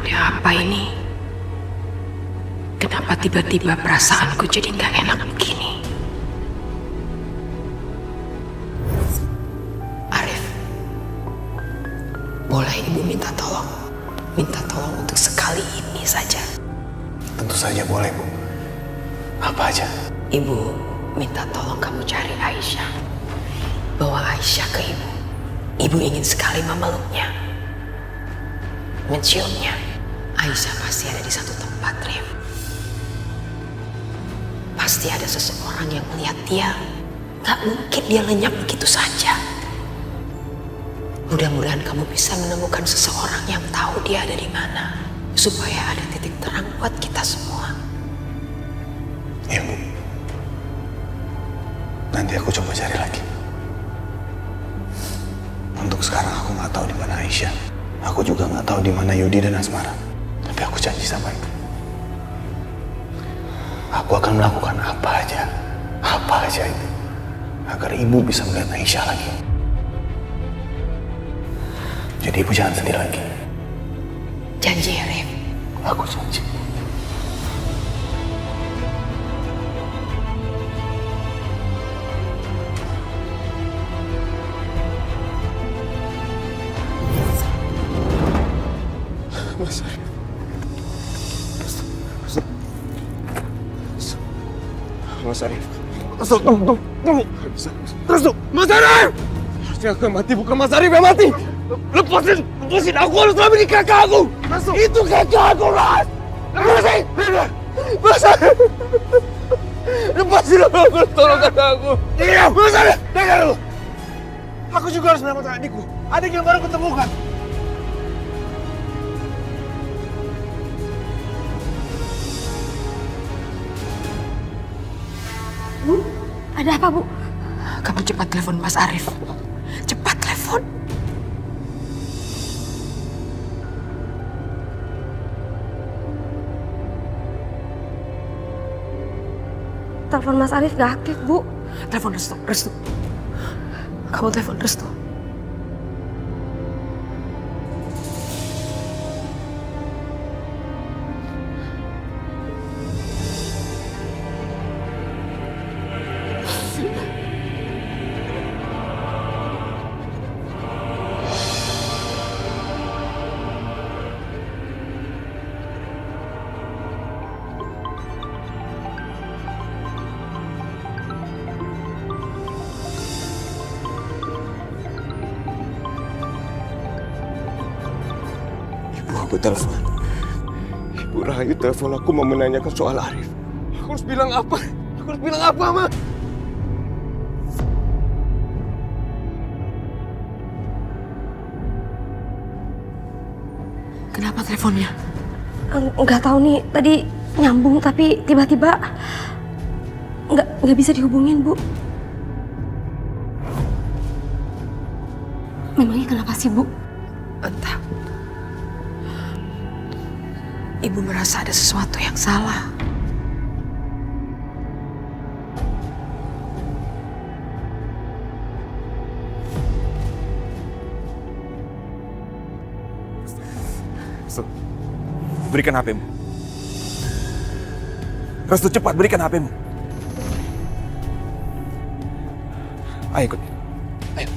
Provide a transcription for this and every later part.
Ada apa ini? Kenapa tiba-tiba perasaanku jadi nggak enak begini? Arif, boleh ibu minta tolong? Minta tolong untuk sekali ini saja. Tentu saja boleh, Bu. Apa aja? Ibu minta tolong kamu cari Aisyah. Bawa Aisyah ke ibu. Ibu ingin sekali memeluknya, menciumnya. Aisyah pasti ada di satu tempat, Rif. Pasti ada seseorang yang melihat dia. Gak mungkin dia lenyap begitu saja. Mudah-mudahan kamu bisa menemukan seseorang yang tahu dia ada di mana. Supaya ada titik terang buat kita semua. Iya, Bu. Nanti aku coba cari lagi. Untuk sekarang aku nggak tahu di mana Aisyah. Aku juga nggak tahu di mana Yudi dan Asmara. Tapi aku janji sama Ibu. Aku akan melakukan apa aja itu, agar Ibu bisa melihat Aisyah lagi. Jadi Ibu jangan sedih lagi. Janji ya, Rif? Aku janji. Mas Arif. Mas Arif. Tunggu. Terus tuh, Mas Arif! Harusnya aku yang mati, bukan Mas Arif yang mati. Lepasin, aku harus selamatin kakak aku. Itu kakak aku, Mas. Lepasin. Mas Arif. Lepasin aku, tolong kakak aku. Iya, Mas Arif, dengar dulu. Aku juga harus menyelamatkan adikku. Adik yang baru ketemukan. Bu, ada apa, Bu? Kamu cepat telepon Mas Arif. Cepat telepon. Telepon Mas Arif gak aktif, Bu. Telepon Restu. Kamu telepon Restu. Aku telepon. Ibu Rahayu telepon aku mau menanyakan soal Arif. Aku harus bilang apa? Ma? Kenapa teleponnya? Nggak tahu nih, tadi nyambung tapi tiba-tiba nggak bisa dihubungin, Bu. Memangnya kenapa sih, Bu? Entah. Ibu merasa ada sesuatu yang salah. Restu, berikan HP-mu. Restu, cepat berikan HP-mu. Ayo ikut. Ayo.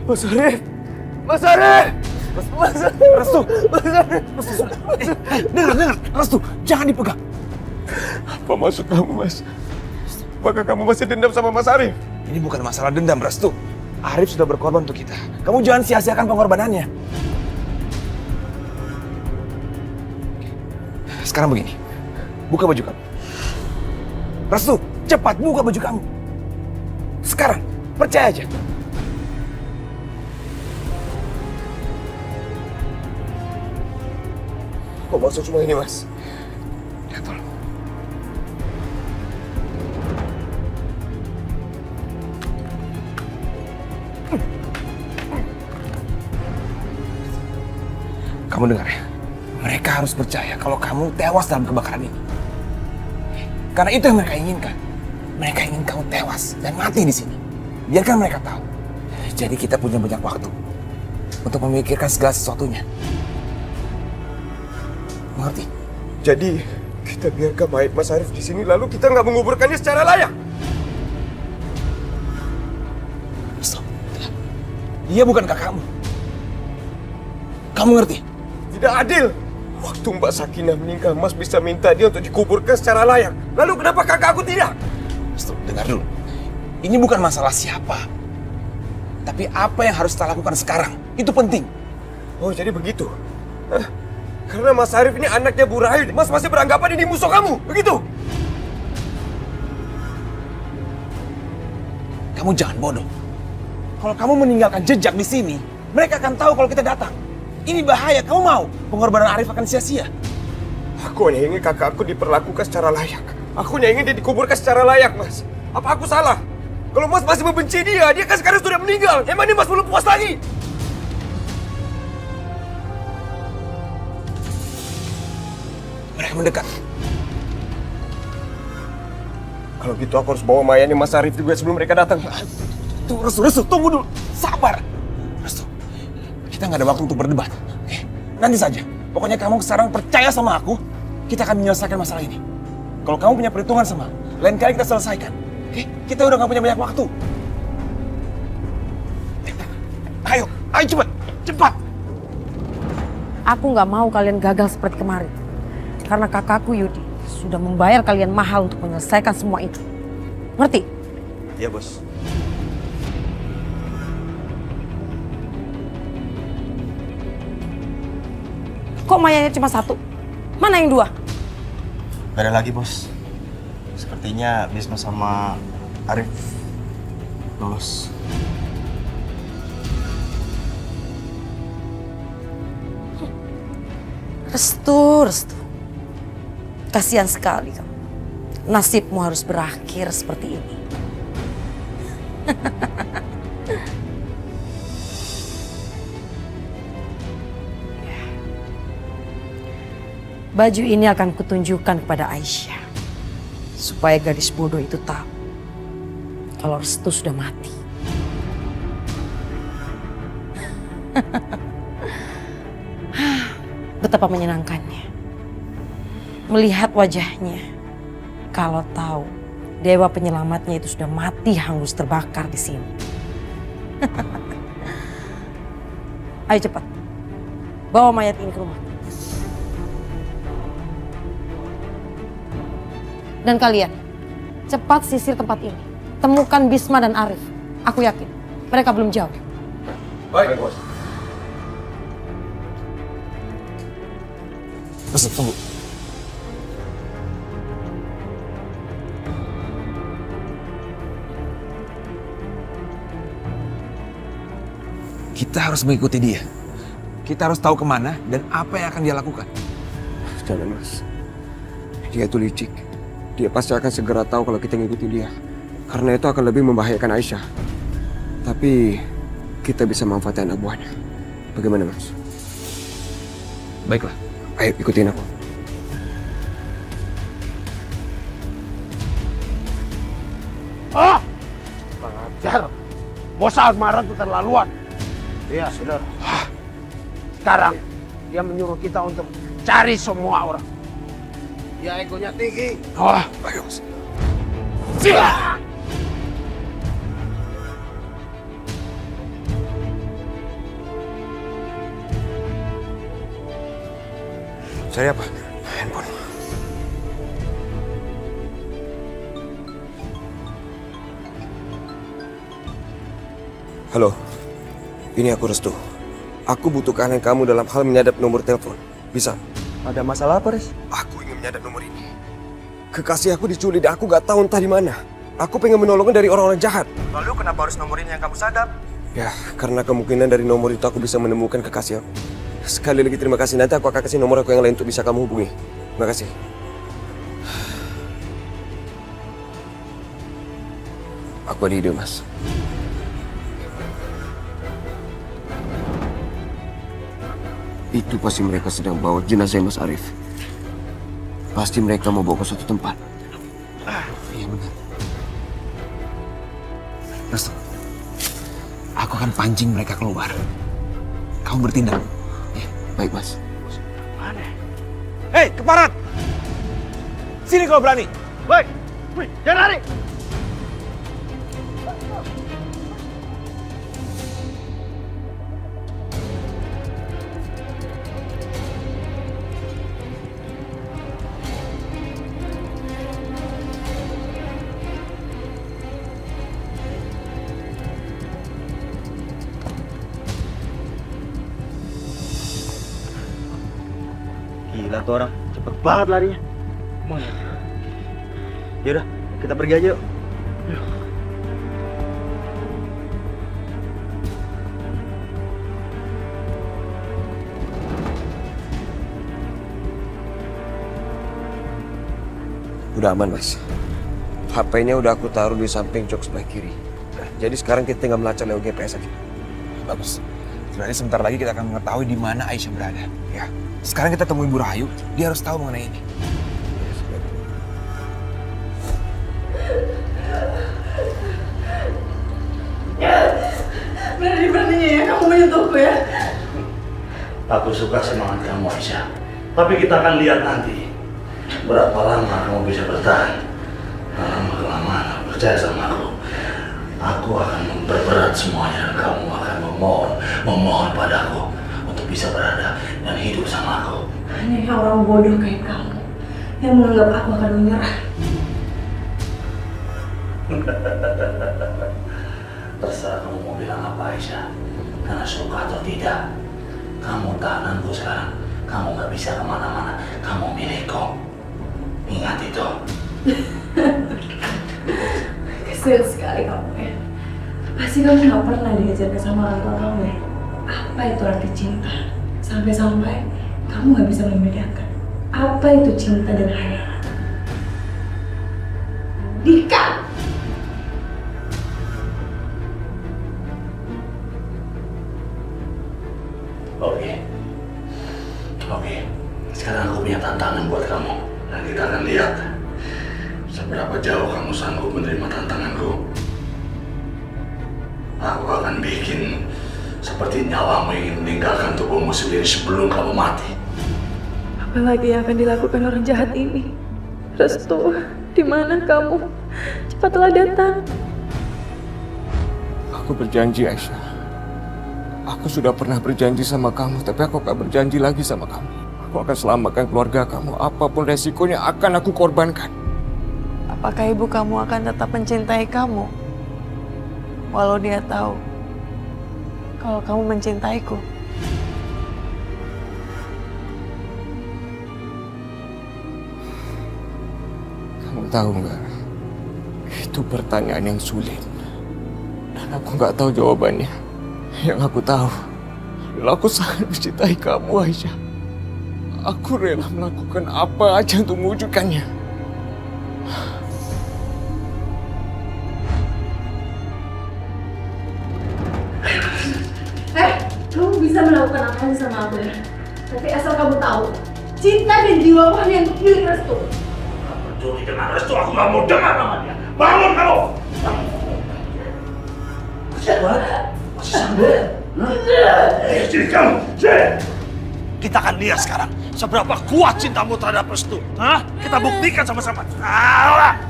Mas Arif! Mas Arif! Restu! Restu, sudah. Dengar. Restu, jangan dipegang. Apa maksud kamu, Mas? Apakah kamu masih dendam sama Mas Arif? Ini bukan masalah dendam, Restu. Arif sudah berkorban untuk kita. Kamu jangan sia-siakan pengorbanannya. Sekarang begini. Buka baju kamu. Restu, cepat buka baju kamu. Sekarang, percaya aja. Kok maksud semua ini, Mas? Ya, tolong. Kamu dengar ya? Mereka harus percaya kalau kamu tewas dalam kebakaran ini. Karena itu yang mereka inginkan. Mereka ingin kamu tewas dan mati di sini. Biarkan mereka tahu. Jadi kita punya banyak waktu. untuk memikirkan segala sesuatunya. Mengerti? Jadi kita biarkan mayat Mas Arif di sini lalu kita nggak menguburkannya secara layak. Stop. Dia bukan kakakmu. Kamu ngerti? Tidak adil. Waktu Mbak Sakinah meninggal, Mas bisa minta dia untuk dikuburkan secara layak. Lalu kenapa kakak aku tidak? Stop, dengar dulu. Ini bukan masalah siapa. Tapi apa yang harus kita lakukan sekarang. Itu penting. Oh, jadi begitu? Hah? Karena Mas Arif ini anaknya Bu Rahayu, Mas masih beranggapan ini musuh kamu, begitu? Kamu jangan bodoh. Kalau kamu meninggalkan jejak di sini, mereka akan tahu kalau kita datang. Ini bahaya, kamu mau pengorbanan Arif akan sia-sia. Aku hanya ingin kakak aku diperlakukan secara layak. Aku hanya ingin dia dikuburkan secara layak, Mas. Apa aku salah? Kalau Mas masih membenci dia kan sekarang sudah meninggal. Emang ini Mas belum puas lagi? Mereka mendekat. Kalau gitu aku harus bawa mayatnya Mas Arif juga sebelum mereka datang. Tuh, Restu, tunggu dulu. Sabar. Restu, kita nggak ada waktu untuk berdebat. Oke? Nanti saja. Pokoknya kamu sekarang percaya sama aku, kita akan menyelesaikan masalah ini. Kalau kamu punya perhitungan sama, lain kali kita selesaikan. Oke? Kita udah nggak punya banyak waktu. Ayo cepat, cepat. Aku nggak mau kalian gagal seperti kemarin. Karena kakakku Yudi sudah membayar kalian mahal untuk menyelesaikan semua itu. Ngerti? Iya, Bos. Kok mayatnya cuma satu? Mana yang dua? Gak ada lagi, Bos. Sepertinya Bisma sama Arif lolos. Restu. Kasihan sekali kamu. Nasibmu harus berakhir seperti ini. Baju ini akan kutunjukkan kepada Aisyah. Supaya gadis bodoh itu tahu kalau Restu sudah mati. Betapa menyenangkannya melihat wajahnya kalau tahu dewa penyelamatnya itu sudah mati hangus terbakar di sini. Ayo cepat, bawa mayat ini ke rumah. Dan kalian, cepat sisir tempat ini. Temukan Bisma dan Arif. Aku yakin mereka belum jauh. Baik, Bos. Restu, tunggu. Kita harus mengikuti dia. Kita harus tahu kemana dan apa yang akan dia lakukan. Jangan, Mas. Dia itu licik. Dia pasti akan segera tahu kalau kita ngikutin dia. Karena itu akan lebih membahayakan Aisyah. Tapi kita bisa manfaatkan abuahnya. Bagaimana, Mas? Baiklah. Ayo, ikutin aku. Pengajar. Bos Almaran itu terlaluan. Iya, saudara. Sekarang dia menyuruh kita untuk cari semua orang. Dia egonya tinggi. Wah, ayo, Mas. Cari apa? Handphone. Halo, ini aku Restu. Aku butuh kehadiran kamu dalam hal menyadap nomor telepon. Bisa? Ada masalah apa, Riz? Aku ingin menyadap nomor ini. Kekasih aku diculik dan aku gak tahu entah di mana. Aku pengen menolongnya dari orang-orang jahat. Lalu kenapa harus nomor ini yang kamu sadap? Ya, karena kemungkinan dari nomor itu aku bisa menemukan kekasih aku. Sekali lagi terima kasih. Nanti aku akan kasih nomor aku yang lain untuk bisa kamu hubungi. Terima kasih. Aku ada ide, Mas. Itu pasti mereka sedang bawa jenazah Mas Arif. Pasti mereka mau bawa ke suatu tempat. Iya benar. Restu, aku akan pancing mereka keluar. kamu bertindak. Ya, baik, Mas. Mana? Hei, keparat! Sini kalau berani. Woi, jangan lari. Gila tuh orang, cepet banget larinya. Yaudah, kita pergi aja yuk. Udah aman, Mas. HP-nya udah aku taruh di samping jok sebelah kiri. Jadi sekarang kita tinggal melacak lewat GPS aja. Bagus. Berarti sebentar lagi kita akan mengetahui di mana Aisyah berada. Ya. Sekarang kita temui Bu Rahayu, dia harus tahu mengenai ini. Berani-beraninya ya kamu menyentuhku ya. Aku suka semangat kamu, Aisyah. Tapi kita akan lihat nanti berapa lama kamu bisa bertahan. Lama-kelamaan percaya sama aku. Aku akan memperberat semuanya dan kamu akan memohon padaku untuk bisa berada dan hidup sama aku. Hanya orang bodoh kayak kamu yang menganggap aku akan menyerah. Terserah kamu mau bilang apa, Aisyah. Karena suka atau tidak, kamu tahananku sekarang. Kamu gak bisa kemana-mana. Kamu milikku. Ingat itu. Kesian sekali kamu ya. Pasti kamu gak pernah diajarkan sama orang tua kamu ya. Apa itu arti cinta? Sampai-sampai kamu gak bisa membedakan apa itu cinta dan hayat. Dika! Oke. Sekarang aku punya tantangan buat kamu. Dan kita akan lihat seberapa jauh kamu sanggup menerima tantanganku. Aku akan bikin seperti nyawamu ingin meninggalkan tubuhmu sendiri sebelum kamu mati. Apalagi yang akan dilakukan orang jahat ini? Restu, di mana kamu? Cepatlah datang. Aku berjanji, Aisyah. Aku sudah pernah berjanji sama kamu, tapi aku akan berjanji lagi sama kamu. Aku akan selamatkan keluarga kamu, apapun resikonya akan aku korbankan. Apakah ibu kamu akan tetap mencintai kamu? Walau dia tahu kalau kamu mencintaiku. Kamu tahu nggak? Itu pertanyaan yang sulit. Dan aku nggak tahu jawabannya. Yang aku tahu, adalah aku sangat mencintai kamu, Aisyah. Aku rela melakukan apa aja untuk mewujudkannya. Kamu bisa melakukan apa aja sama aku ya. Tapi asal kamu tahu, cinta dan jiwamu yang milik Restu. Peduli dengan Restu, aku gak mau dengar nama dia. Bangun kamu! Masih kuat? Masih sanggup? Ayo sini kamu, sini! Kita akan lihat sekarang seberapa kuat cintamu terhadap Restu. Hah? Kita buktikan sama-sama. Alah!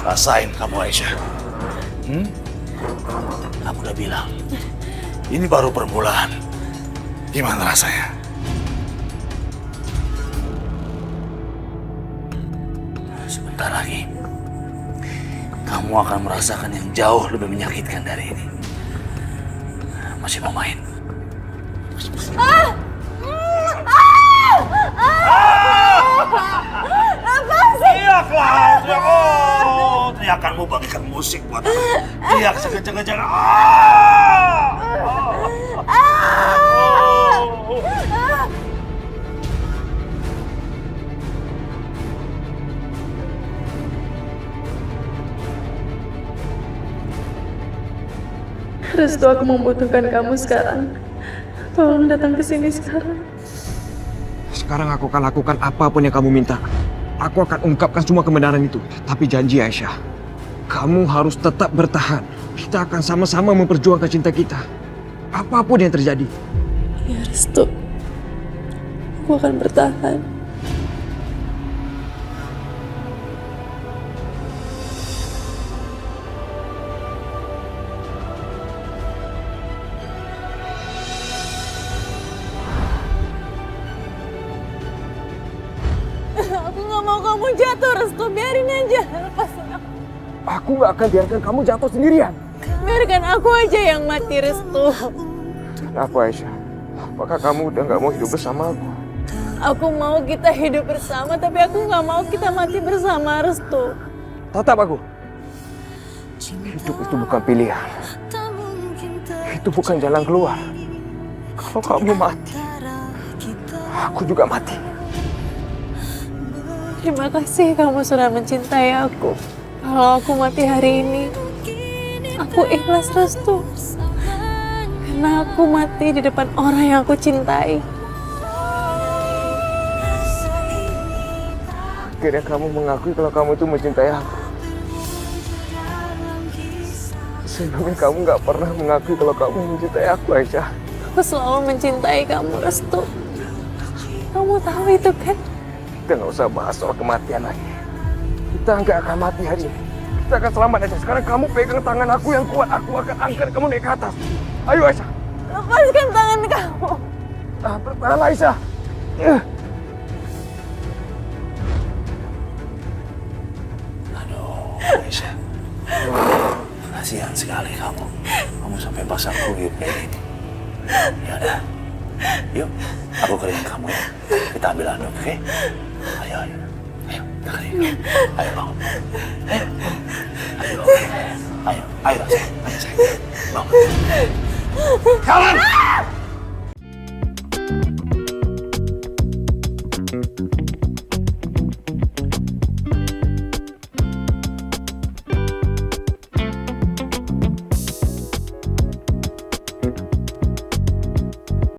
Rasain kamu, Aisyah. Aku udah bilang, ini baru permulaan. Gimana rasanya? Sebentar lagi, kamu akan merasakan yang jauh lebih menyakitkan dari ini. Masih mau main? Teriaklah, teriakanmu bagikan musik buat aku. Teriak sekencang-kencang. Restu, aku membutuhkan kamu sekarang. Tolong datang ke sini sekarang. Sekarang aku akan lakukan apapun yang kamu minta. Aku akan ungkapkan semua kebenaran itu. Tapi janji, Aisyah, Kamu harus tetap bertahan. Kita akan sama-sama memperjuangkan cinta kita. Apapun yang terjadi. Ya Restu, aku akan bertahan. Aku gak mau kamu jatuh, Restu. Biarin aja. Lepasin aku. Aku gak akan biarkan kamu jatuh sendirian. Biarkan aku aja yang mati, Restu. Kenapa Aisyah? Apakah kamu udah gak mau hidup bersama aku? Aku mau kita hidup bersama, tapi aku gak mau kita mati bersama, Restu. Tatap aku. Hidup itu bukan pilihan. Itu bukan jalan keluar. Kalau kamu mati, aku juga mati. Terima kasih kamu sudah mencintai aku. Kalau aku mati hari ini, aku ikhlas, Restu. Karena aku mati di depan orang yang aku cintai. Akhirnya kamu mengakui kalau kamu itu mencintai aku. Sebelumnya kamu gak pernah mengakui kalau kamu mencintai aku, Aisyah. Aku selalu mencintai kamu, Restu. Kamu tahu itu kan? Kita gak usah bahas soal kematian lagi. Kita nggak akan mati hari ini. Kita akan selamat aja. Sekarang kamu pegang tangan aku yang kuat. Aku akan angkat kamu naik ke atas. Ayo Aisyah. Lepaskan tangan kamu. Bertahan Aisyah. Aduh, Aisyah. Kasihan sekali kamu. Kamu sampai basah kuyup kayak gini. Ya udah. Yuk, aku keringin kamu ya. Kita ambil anduk, oke? Ayo, ayo. Ayo, kita keringin. Ayo bangun. Ayo. Ayo. Ayo, ayo. Ayo, sayang. Bangun. Kawan!